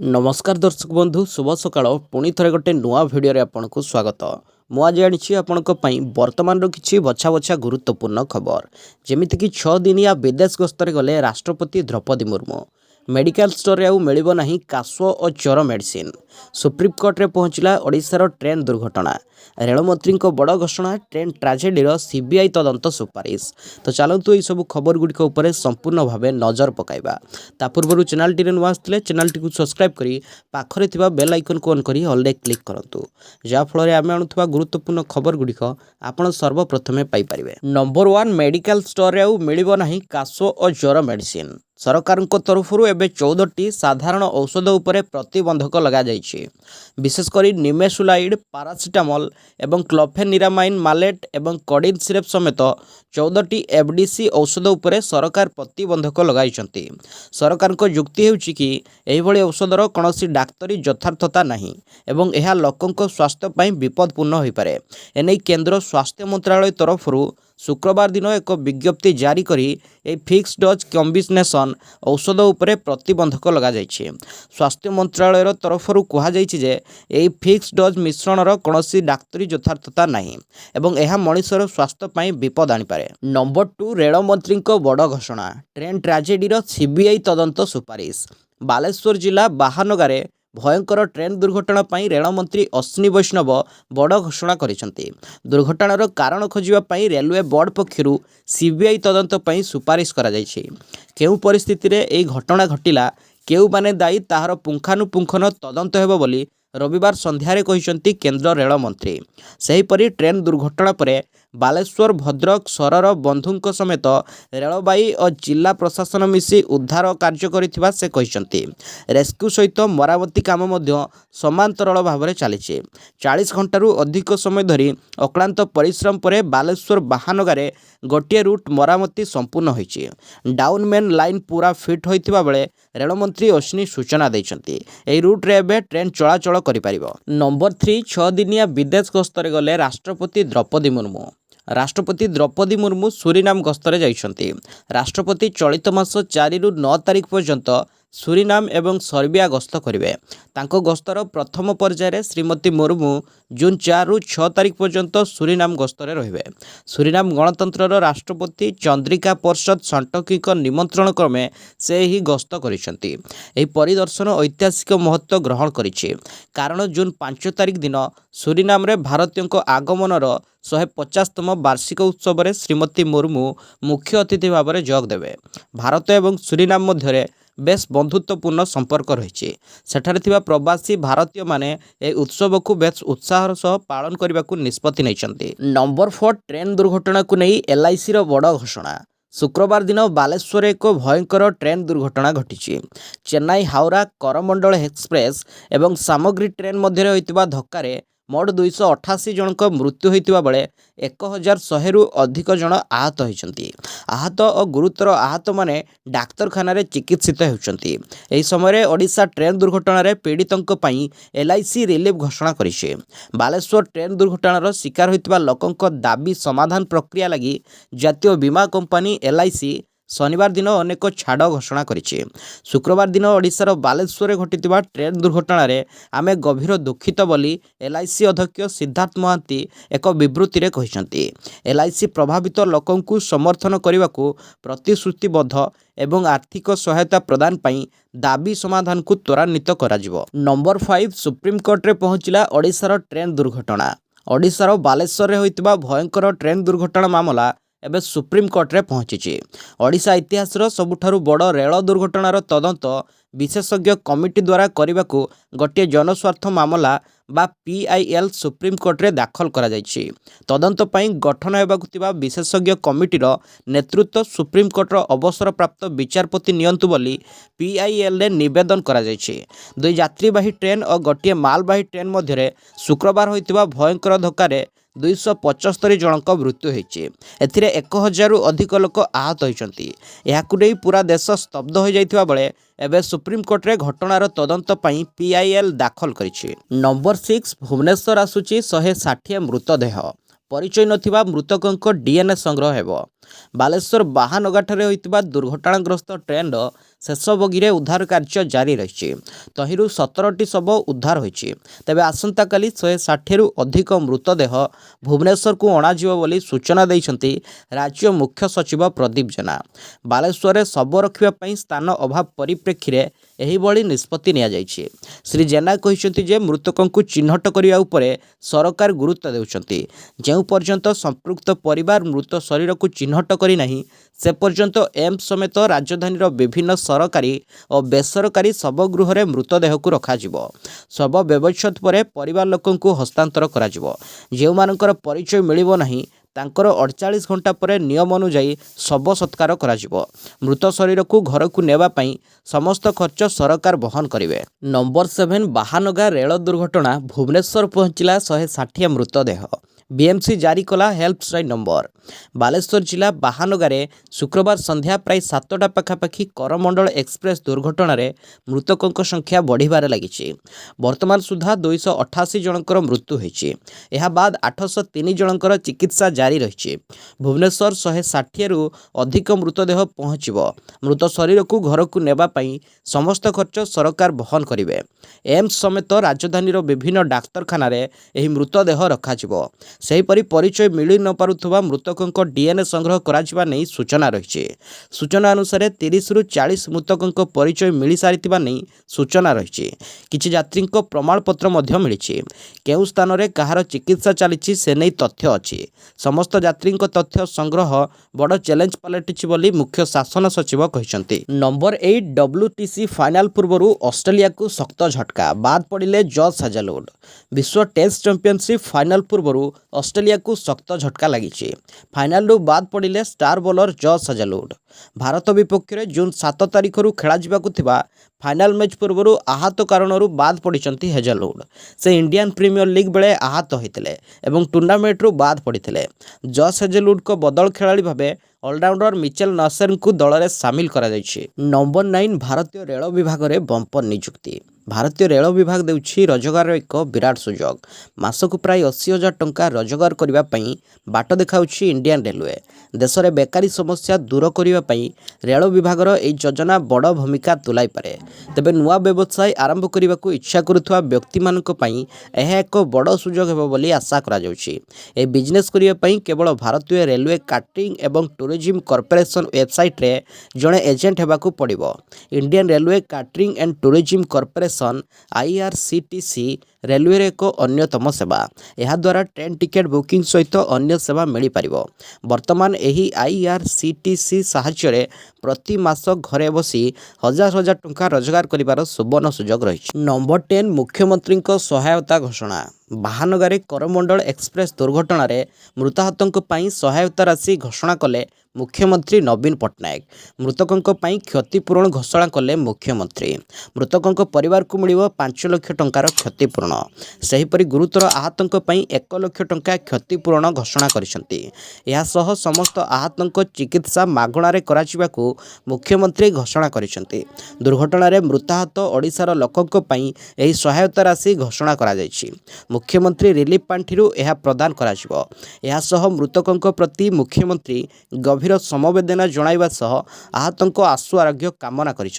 नमस्कार दर्शक बंधु शुभ सकाळ पुणी थे गोटे नुआ भिडियो आपको स्वागत मुझे आनी आपंपाई बर्तमान किसी बछा बछा गुरुत्वपूर्ण खबर जमीक 6 दिनिया विदेश गस्तर गले राष्ट्रपति द्रौपदी मुर्मू मेडिकल स्टोर आउ मिलिबो नाही काश और ज्वर मेडिसिन सुप्रीमकोर्ट रे पहुंचला ओडिशार ट्रेन दुर्घटना रेलमंत्री बड़ घोषणा ट्रेन ट्राजेडीर सीबीआई तदंत सुपारिश। तो चलतु यह सब खबर गुड़िक संपूर्ण भाव नजर पकाइबा ता पूर्व चैनल टी नुआ आसते चैनल टी सब्सक्राइब करी पाखरे थिबा बेल आइकन को ऑन करी ऑल रे क्लिक करंतु जाफल आम आणुवा गुरुत्वपूर्ण खबर गुड़िक आपण सर्वप्रथमे पाई परिबे। नंबर 1 मेडिकल स्टोर आउ मिलिबो नाही काश और ज्वर मेडिसिन सरकार तरफरु एबे 14टी साधारण औषध उपरे प्रतिबंधक लगा जाइछि विशेषकर निमेसुलाइड पारासिटामल एवं क्लोफेनिरामाइन मालेट एवं कोडिन सिरप समेत 14टी एफडीसी औषध उपरे सरकार प्रतिबंधक लगाइछन्ति। सरकार को युक्ति हेउछि कि एहिभଳି औषधर कोनोसी डाक्तरी यथार्थता नाही एवं एहा लोकंक स्वास्थ्य पई विपदपूर्ण होई पारे। एनै केंद्र स्वास्थ्य मंत्रालय तरफरु शुक्रवार दिन एक विज्ञप्ति जारी करी ए फिक्स डोज कॉम्बिनेशन औषध उपरे प्रतिबंधक लगा जाइछि। स्वास्थ्य मंत्रालय तरफरु कहा जाइछि जे ए फिक्स डोज मिश्रणर कोनोसी डाक्तरी यथार्थता नाही एवं एहा मनुष्यर स्वास्थ्य पई विपद आनी पारे। नंबर 2 रेल मंत्री बड़ घोषणा ट्रेन ट्राजेडीर सीबीआई तदंत सुपारिश। बालेश्वर जिला बाहानगारे भयंकर ट्रेन दुर्घटना पर रेलमंत्री अश्विनी वैष्णव बड़ घोषणा करिसेंति। दुर्घटनार कारण खोजिबा रेलवे बोर्ड पक्षरु सीबीआई तदंत पई सुपारिश करा जायछि। केउ परिस्थिति रे एई घटना घटिला केउ माने दायी ताहार पुंखानुपुंखन तदंत हेबो बोली रविवार संध्यारे कहिसेंति केंद्र रेल मंत्री। सेहीपरि ट्रेन दुर्घटना परे बालेश्वर भद्रक सरर बंधुंक समेत रेलबाई और जिला प्रशासन मिसी उद्धार कार्य करिथिबा से कहिसेंति। रेस्क्यू सहित मरामती काम मध्य समांतरल भाव में चली 40 घंटारू अधिक समय धरी अक्लांत परिश्रम पर बालेश्वर बाहानगारे गोटे रूट मरामती संपूर्ण होइछि। डाउनमेन लाइन पूरा फिट होइथिबा बेले रेलमंत्री अश्विनी सूचना दैछन्ति एही रूट रे एबे ट्रेन चलाचल करि परिबो। नंबर 3 6 दिनिया विदेश गस्तर गले राष्ट्रपति द्रौपदी मुर्मू। राष्ट्रपति द्रौपदी मुर्मू सूरीनाम गस्तरे जाइछन्ति। राष्ट्रपति चलित मास 4 रु 9 तारिख पर्यंत सूरीनाम एवं सर्बिया गस्त करिवे। तांको गस्तर प्रथम पर्यायर श्रीमती मुर्मू जून 4 रु 6 तारिख पर्यंत सूरीनाम गस्तरे रहिबे। सूरीनाम गणतंत्रर राष्ट्रपति चंद्रिका पर्षद संटकी निमंत्रण क्रमे से ही गस्त करिसेंति। एही परिदर्शन ऐतिहासिक महत्व ग्रहण करिछि कारण जून 5 तारिख दिन सूरीनाम रे भारतीयों आगमनर 150तम वार्षिक उत्सव रे श्रीमती मुर्मू मुख्य अतिथि भाव में जोग देवे। भारत एवं सूरीनाम मध्य बेस बंधुत्वपूर्ण संपर्क रही सेठारे प्रवासी भारतीय माने ए उत्सव को बेस उत्साहर सह पालन करने को निष्पत्ति नहीं। नंबर 4 ट्रेन दुर्घटना को नहीं एलआईसी बड़ घोषणा। शुक्रवार दिन बालेश्वर एक भयंकर ट्रेन दुर्घटना घटी। चेन्नई हावड़ा करमंडल एक्सप्रेस एवं सामग्री ट्रेन मध्य होइतिबा धक्कारे मोट 288 जनक मृत्यु होइतिबा बेले 1100 रु अधिक जन आहत होइछन्ति। आहत और गुरुतर आहत माने डाक्तरखाना रे चिकित्सित होउछन्ति। एही समय ओडिशा ट्रेन दुर्घटना रे पीड़ितंक पई एलआईसी रिलीफ घोषणा करिसे। बालेश्वर ट्रेन दुर्घटनार शिकार होइतिबा लोकंक दाबी समाधान प्रक्रिया लगी जातीय बीमा कंपनी एलआईसी शनिवार दिन अनेक छाड़ घोषणा करिछि। शुक्रवार दिन ओडिशार बालेश्वर घटितिबा ट्रेन दुर्घटना रे आमे गभीर दुखित बोली एलआईसी अध्यक्ष सिद्धार्थ महांती एक विवृत्ति रे कहिसंति। एलआईसी प्रभावित लोकंकु समर्थन करने प्रतिश्रुतिबद्ध एवं आर्थिक सहायता प्रदान पई दाबी समाधान को त्वरान्वित कराजिवो। नंबर 5 सुप्रीमकोर्ट रे पहुंचला ओडिशार ट्रेन दुर्घटना। ओडिशार बालेश्वर रे होइतिबा भयंकर ट्रेन दुर्घटना मामला एबे सुप्रीमकोर्ट रे पहुंची। ओडिशा इतिहास सबुठारु बड़ रेल दुर्घटनार तदंत विशेषज्ञ कमिटी द्वारा करने गोटे जनस्वार्थ मामला बा पीआईएल सुप्रीमकोर्ट रे दाखल करा जायछि। तदंत पई गठन हेबाकु थिबा विशेषज्ञ कमिटीर नेतृत्व सुप्रीमकोर्टर अवसरप्राप्त विचारपति नियंतु बोली पीआईएल रे निवेदन करा जायछि। 2 यात्रीवाही ट्रेन और गोटे मालवाही ट्रेन मध्य शुक्रवार होइतिबा भयंकर धक्कारे 275 जनक मृत्यु होइछि। एथिरे 1000 रु अधिक लोक आहत होइछन्ति। एहाकु नै पूरा देश स्तब्ध हो जाइतिबा बेले एबे सुप्रीमकोर्ट रे घटनार तदंत पई पीआईएल दाखल करिछि। नंबर 6 भुवनेश्वर आसुछि 160 मृतदेह। परिचय नथिबा मृतकंक डीएनए संग्रह हेबो। ବାଲେଶ୍ୱର ବାହାନଗାଠାରେ ହୋଇଥିବା ଦୁର୍ଘଟଣାଗ୍ରସ୍ତ ଟ୍ରେନ୍ର ଶେଷ ବଗିରେ ଉଦ୍ଧାର କାର୍ଯ୍ୟ ଜାରି ରହିଛି। ତହିଁରୁ 17ଟି ଶବ ଉଦ୍ଧାର ହୋଇଛି। ତେବେ ଆସନ୍ତାକାଲି 160ରୁ ଅଧିକ ମୃତଦେହ ଭୁବନେଶ୍ୱରକୁ ଅଣାଯିବ ବୋଲି ସୂଚନା ଦେଇଛନ୍ତି ରାଜ୍ୟ ମୁଖ୍ୟ ସଚିବ ପ୍ରଦୀପ ଜେନା। ବାଲେଶ୍ୱରରେ ଶବ ରଖିବା ପାଇଁ ସ୍ଥାନ ଅଭାବ ପରିପ୍ରେକ୍ଷୀରେ ଏହିଭଳି ନିଷ୍ପତ୍ତି ନିଆଯାଇଛି। ଶ୍ରୀ ଜେନା କହିଛନ୍ତି ଯେ ମୃତକଙ୍କୁ ଚିହ୍ନଟ କରିବା ଉପରେ ସରକାର ଗୁରୁତ୍ୱ ଦେଉଛନ୍ତି। ଯେଉଁ ପର୍ଯ୍ୟନ୍ତ ସମ୍ପୃକ୍ତ ପରିବାର ମୃତ ଶରୀରକୁ ଚିହ୍ନଟ କରିନାହିଁ ସେ ପର୍ଯ୍ୟନ୍ତ ଏମ୍ସ ସମେତ ରାଜଧାନୀର ବିଭିନ୍ନ ସରକାରୀ ଓ ବେସରକାରୀ ଶବଗୃହରେ ମୃତଦେହକୁ ରଖାଯିବ। ଶବ ବ୍ୟବଚ୍ଛେଦ ପରେ ପରିବାର ଲୋକଙ୍କୁ ହସ୍ତାନ୍ତର କରାଯିବ। ଯେଉଁମାନଙ୍କର ପରିଚୟ ମିଳିବ ନାହିଁ ତାଙ୍କର 48 ଘଣ୍ଟା ପରେ ନିୟମ ଅନୁଯାୟୀ ଶବ ସତ୍କାର କରାଯିବ। ମୃତ ଶରୀରକୁ ଘରକୁ ନେବା ପାଇଁ ସମସ୍ତ ଖର୍ଚ୍ଚ ସରକାର ବହନ କରିବେ। ନମ୍ବର 7 ବାହାନଗା ରେଳ ଦୁର୍ଘଟଣା ଭୁବନେଶ୍ୱର ପହଞ୍ଚିଲା 160 ମୃତଦେହ। ବିଏମ୍ସି ଜାରି କଲା ହେଲ୍ପଲାଇନ୍ ନମ୍ବର। ବାଲେଶ୍ୱର ଜିଲ୍ଲା ବାହାନଗାରେ ଶୁକ୍ରବାର ସନ୍ଧ୍ୟା ପ୍ରାୟ 7ଟା ପାଖାପାଖି କରମଣ୍ଡଳ ଏକ୍ସପ୍ରେସ୍ ଦୁର୍ଘଟଣାରେ ମୃତକଙ୍କ ସଂଖ୍ୟା ବଢ଼ିବାରେ ଲାଗିଛି। ବର୍ତ୍ତମାନ ସୁଦ୍ଧା 288 ଜଣଙ୍କର ମୃତ୍ୟୁ ହୋଇଛି। ଏହା ବାଦ 803 ଜଣଙ୍କର ଚିକିତ୍ସା ଜାରି ରହିଛି। ଭୁବନେଶ୍ୱର 160ରୁ ଅଧିକ ମୃତଦେହ ପହଞ୍ଚିବ। ମୃତ ଶରୀରକୁ ଘରକୁ ନେବା ପାଇଁ ସମସ୍ତ ଖର୍ଚ୍ଚ ସରକାର ବହନ କରିବେ। ଏମ୍ସ ସମେତ ରାଜଧାନୀର ବିଭିନ୍ନ ଡାକ୍ତରଖାନାରେ ଏହି ମୃତଦେହ ରଖାଯିବ। ସେହିପରି ପରିଚୟ ମିଳି ନ ପାରୁଥିବା ମୃତକଙ୍କ DNA ସଂଗ୍ରହ କରାଯିବା ନେଇ ସୂଚନା ରହିଛି। ସୂଚନା ଅନୁସାରେ 30ରୁ 40 ମୃତକଙ୍କ ପରିଚୟ ମିଳିସାରିଥିବା ନେଇ ସୂଚନା ରହିଛି। କିଛି ଯାତ୍ରୀଙ୍କ ପ୍ରମାଣପତ୍ର ମଧ୍ୟ ମିଳିଛି। କେଉଁ ସ୍ଥାନରେ କାହାର ଚିକିତ୍ସା ଚାଲିଛି ସେ ନେଇ ତଥ୍ୟ ଅଛି। ସମସ୍ତ ଯାତ୍ରୀଙ୍କ ତଥ୍ୟ ସଂଗ୍ରହ ବଡ଼ ଚ୍ୟାଲେଞ୍ଜ ପାଲଟିଛି ବୋଲି ମୁଖ୍ୟ ଶାସନ ସଚିବ କହିଛନ୍ତି। ନମ୍ବର 8 WTC ଫାଇନାଲ ପୂର୍ବରୁ ଅଷ୍ଟ୍ରେଲିଆକୁ ଶକ୍ତ ଝଟକା। ବାଦ୍ ପଡ଼ିଲେ ଜସ୍ ହାଜେଲଉଡ୍। ବିଶ୍ୱ ଟେଷ୍ଟ ଚାମ୍ପିଅନସିପ୍ ଫାଇନାଲ ପୂର୍ବରୁ ଅଷ୍ଟ୍ରେଲିଆକୁ ଶକ୍ତ ଝଟକା ଲାଗିଛି। ଫାଇନାଲରୁ ବାଦ୍ ପଡ଼ିଲେ star bowler Josh Hazlewood. Bharat ବିପକ୍ଷରେ ଜୁନ୍ 7 ତାରିଖରୁ ଖେଳାଯିବାକୁ ଥିବା ଫାଇନାଲ ମ୍ୟାଚ୍ ପୂର୍ବରୁ ଆହତ କାରଣରୁ ବାଦ୍ ପଡ଼ିଛନ୍ତି ହାଜେଲଉଡ୍। ସେ ଇଣ୍ଡିଆନ୍ ପ୍ରିମିୟର ଲିଗ୍ ବେଳେ ଆହତ ହୋଇଥିଲେ ଏବଂ ଟୁର୍ଣ୍ଣାମେଣ୍ଟରୁ ବାଦ୍ ପଡ଼ିଥିଲେ। ଜସ୍ ହାଜେଲଉଡ୍ଙ୍କ ବଦଳ ଖେଳାଳି ଭାବେ ଅଲରାଉଣ୍ଡର ମିଚେଲ୍ ନସେରଙ୍କୁ ଦଳରେ ସାମିଲ କରାଯାଇଛି। ନମ୍ବର 9 ଭାରତୀୟ ରେଳ ବିଭାଗରେ ବମ୍ପର ନିଯୁକ୍ତି। ଭାରତୀୟ ରେଳ ବିଭାଗ ଦେଉଛି ରୋଜଗାରର ଏକ ବିରାଟ ସୁଯୋଗ। ମାସକୁ ପ୍ରାୟ 80,000 ଟଙ୍କା ରୋଜଗାର କରିବା ପାଇଁ ବାଟ ଦେଖାଉଛି ଇଣ୍ଡିଆନ୍ ରେଲୱେ। ଦେଶରେ ବେକାରୀ ସମସ୍ୟା ଦୂର କରିବା ପାଇଁ ରେଳ ବିଭାଗର ଏହି ଯୋଜନା ବଡ଼ ଭୂମିକା ତୁଲାଇପାରେ। ତେବେ ନୂଆ ବ୍ୟବସାୟ ଆରମ୍ଭ କରିବାକୁ ଇଚ୍ଛା କରୁଥିବା ବ୍ୟକ୍ତିମାନଙ୍କ ପାଇଁ ଏହା ଏକ ବଡ଼ ସୁଯୋଗ ହେବ ବୋଲି ଆଶା କରାଯାଉଛି। ଏହି ବିଜନେସ୍ କରିବା ପାଇଁ କେବଳ ଭାରତୀୟ ରେଲୱେ କାଟରିଂ ଏବଂ ଟୁରିଜିମ୍ କର୍ପୋରେସନ ୱେବସାଇଟ୍ରେ ଜଣେ ଏଜେଣ୍ଟ ହେବାକୁ ପଡ଼ିବ। Indian railway catering and tourism corporation IRCTC ରେଲୱେର ଏକ ଅନ୍ୟତମ ସେବା। ଏହାଦ୍ୱାରା ଟ୍ରେନ୍ ଟିକେଟ୍ ବୁକିଂ ସହିତ ଅନ୍ୟ ସେବା ମିଳିପାରିବ। ବର୍ତ୍ତମାନ ଏହି IRCTC ସାହାଯ୍ୟରେ ପ୍ରତି ମାସ ଘରେ ବସି ହଜାର ହଜାର ଟଙ୍କା ରୋଜଗାର କରିବାର ସୁବର୍ଣ୍ଣ ସୁଯୋଗ ରହିଛି। ନମ୍ବର 10 ମୁଖ୍ୟମନ୍ତ୍ରୀଙ୍କ ସହାୟତା ଘୋଷଣା। ବାହାନଗାରେ କରମଣ୍ଡଳ ଏକ୍ସପ୍ରେସ୍ ଦୁର୍ଘଟଣାରେ ମୃତାହତଙ୍କ ପାଇଁ ସହାୟତା ରାଶି ଘୋଷଣା କଲେ ମୁଖ୍ୟମନ୍ତ୍ରୀ ନବୀନ ପଟ୍ଟନାୟକ। ମୃତକଙ୍କ ପାଇଁ କ୍ଷତିପୂରଣ ଘୋଷଣା କଲେ ମୁଖ୍ୟମନ୍ତ୍ରୀ। ମୃତକଙ୍କ ପରିବାରକୁ ମିଳିବ 5 ଲକ୍ଷ ଟଙ୍କାର କ୍ଷତିପୂରଣ। ସେହିପରି ଗୁରୁତର ଆହତଙ୍କ ପାଇଁ 1 ଲକ୍ଷ ଟଙ୍କା କ୍ଷତିପୂରଣ ଘୋଷଣା କରିଛନ୍ତି। ଏହାସହ ସମସ୍ତ ଆହତଙ୍କ ଚିକିତ୍ସା ମାଗଣାରେ କରାଯିବାକୁ ମୁଖ୍ୟମନ୍ତ୍ରୀ ଘୋଷଣା କରିଛନ୍ତି। ଦୁର୍ଘଟଣାରେ ମୃତାହତ ଓଡ଼ିଶାର ଲୋକଙ୍କ ପାଇଁ ଏହି ସହାୟତା ରାଶି ଘୋଷଣା କରାଯାଇଛି। ମୁଖ୍ୟମନ୍ତ୍ରୀ ରିଲିଫ୍ ପାଣ୍ଠିରୁ ଏହା ପ୍ରଦାନ କରାଯିବ। ଏହାସହ ମୃତକଙ୍କ ପ୍ରତି ମୁଖ୍ୟମନ୍ତ୍ରୀ ଗଭୀର ସମବେଦନା ଜଣାଇବା ସହ ଆହତଙ୍କ ଆଶୁ ଆରୋଗ୍ୟ କାମନା କରିଛନ୍ତି।